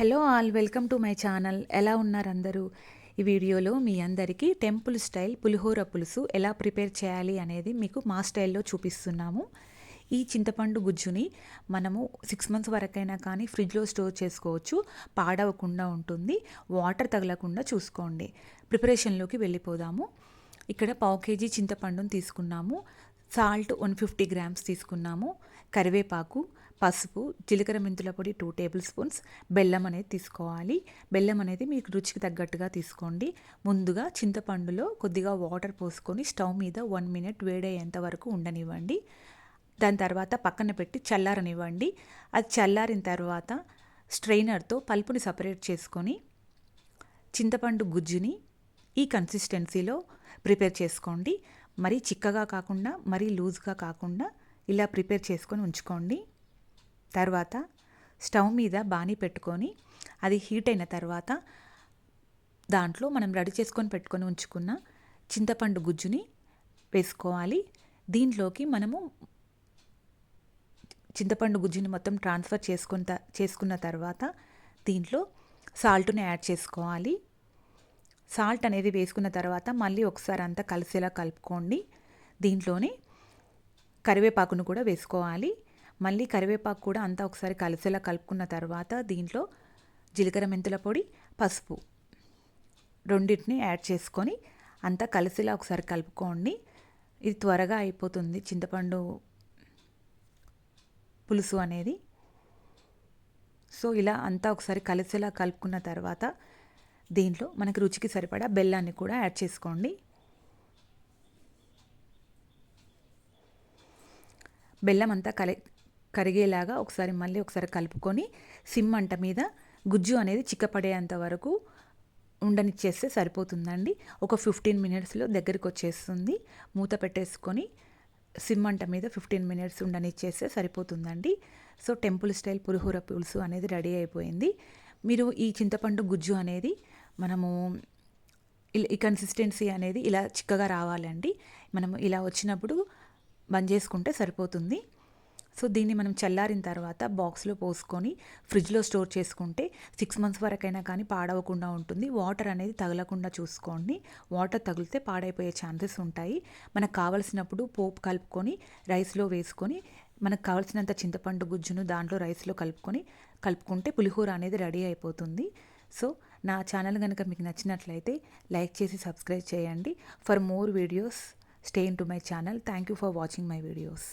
Hello all, welcome to my channel. ఎలా ఉన్నారు అందరూ? ఈ వీడియోలో మీ అందరికీ టెంపుల్ స్టైల్ పులిహోర పులుసు ఎలా ప్రిపేర్ చేయాలి అనేది మీకు మా స్టైల్లో చూపిస్తున్నాము. ఈ చింతపండు గుజ్జుని మనము 6 మంత్స్ వరకైనా కానీ ఫ్రిడ్జ్లో స్టోర్ చేసుకోవచ్చు. పాడవకుండా ఉంటుంది. వాటర్ తగలకుండా చూసుకోండి. ప్రిపరేషన్లోకి వెళ్ళిపోదాము. ఇక్కడ 1/2 kg చింతపండుని తీసుకున్నాము. సాల్ట్ 150 గ్రామ్స్ తీసుకున్నాము. కరివేపాకు, పసుపు, జీలకర్ర మెంతుల పొడి 2 టేబుల్ స్పూన్స్, బెల్లం అనేది తీసుకోవాలి. బెల్లం అనేది మీకు రుచికి తగ్గట్టుగా తీసుకోండి. ముందుగా చింతపండులో కొద్దిగా వాటర్ పోసుకొని స్టవ్ మీద 1 మినిట్ వేడయ్యేంత వరకు ఉండనివ్వండి. దాని తర్వాత పక్కన పెట్టి చల్లారనివ్వండి. అది చల్లారిన తర్వాత స్ట్రైనర్తో పల్పుని సపరేట్ చేసుకొని చింతపండు గుజ్జుని ఈ కన్సిస్టెన్సీలో ప్రిపేర్ చేసుకోండి. మరీ చిక్కగా కాకుండా మరీ లూజ్గా కాకుండా ఇలా ప్రిపేర్ చేసుకొని ఉంచుకోండి. తర్వాత స్టవ్ మీద బాణీ పెట్టుకొని అది హీట్ అయిన తర్వాత దాంట్లో మనం రెడీ చేసుకొని పెట్టుకొని ఉంచుకున్న చింతపండు గుజ్జుని వేసుకోవాలి. దీంట్లోకి మనము చింతపండు గుజ్జుని మొత్తం ట్రాన్స్ఫర్ చేసుకున్న తర్వాత దీంట్లో సాల్ట్ని యాడ్ చేసుకోవాలి. సాల్ట్ అనేది వేసుకున్న తర్వాత మళ్ళీ ఒకసారి అంతా కలిసేలా కలుపుకోండి. దీంట్లోనే కరివేపాకును కూడా వేసుకోవాలి. మళ్ళీ కరివేపాకు కూడా అంతా ఒకసారి కలిసేలా కలుపుకున్న తర్వాత దీంట్లో జీలకర్ర మెంతుల పొడి, పసుపు రెండింటిని యాడ్ చేసుకొని అంతా కలిసేలా ఒకసారి కలుపుకోండి. ఇది త్వరగా అయిపోతుంది చింతపండు పులుసు అనేది. సో ఇలా అంతా ఒకసారి కలిసేలా కలుపుకున్న తర్వాత దీంట్లో మనకి రుచికి సరిపడా బెల్లాన్ని కూడా యాడ్ చేసుకోండి. బెల్లం అంతా కరిగేలాగా మళ్ళీ ఒకసారి కలుపుకొని సిమ్ మంట మీద గుజ్జు అనేది చిక్కపడేంత వరకు ఉండనిచ్చేస్తే సరిపోతుందండి. ఒక 15 మినిట్స్లో దగ్గరికి వచ్చేస్తుంది. మూత పెట్టేసుకొని సిమ్ మంట మీద 15 మినిట్స్ ఉండనిచ్చేస్తే సరిపోతుందండి. సో టెంపుల్ స్టైల్ పులిహోర పులుసు అనేది రెడీ అయిపోయింది. మీరు ఈ చింతపండు గుజ్జు అనేది మనము ఈ కన్సిస్టెన్సీ అనేది ఇలా చిక్కగా రావాలండి. మనము ఇలా వచ్చినప్పుడు బంద్ చేసుకుంటే సరిపోతుంది. సో దీన్ని మనం చల్లారిన తర్వాత బాక్స్లో పోసుకొని ఫ్రిడ్జ్లో స్టోర్ చేసుకుంటే 6 మంత్స్ వరకైనా కానీ పాడవకుండా ఉంటుంది. వాటర్ అనేది తగలకుండా చూసుకోండి. వాటర్ తగిలితే పాడైపోయే ఛాన్సెస్ ఉంటాయి. మనకు కావలసినప్పుడు పోపు కలుపుకొని రైస్లో వేసుకొని మనకు కావాల్సినంత చింతపండు గుజ్జును దాంట్లో రైస్లో కలుపుకుంటే పులిహోర అనేది రెడీ అయిపోతుంది. సో నా ఛానల్ కనుక మీకు నచ్చినట్లయితే లైక్ చేసి సబ్స్క్రైబ్ చేయండి. For more videos stay in to my channel. Thank you for watching my videos.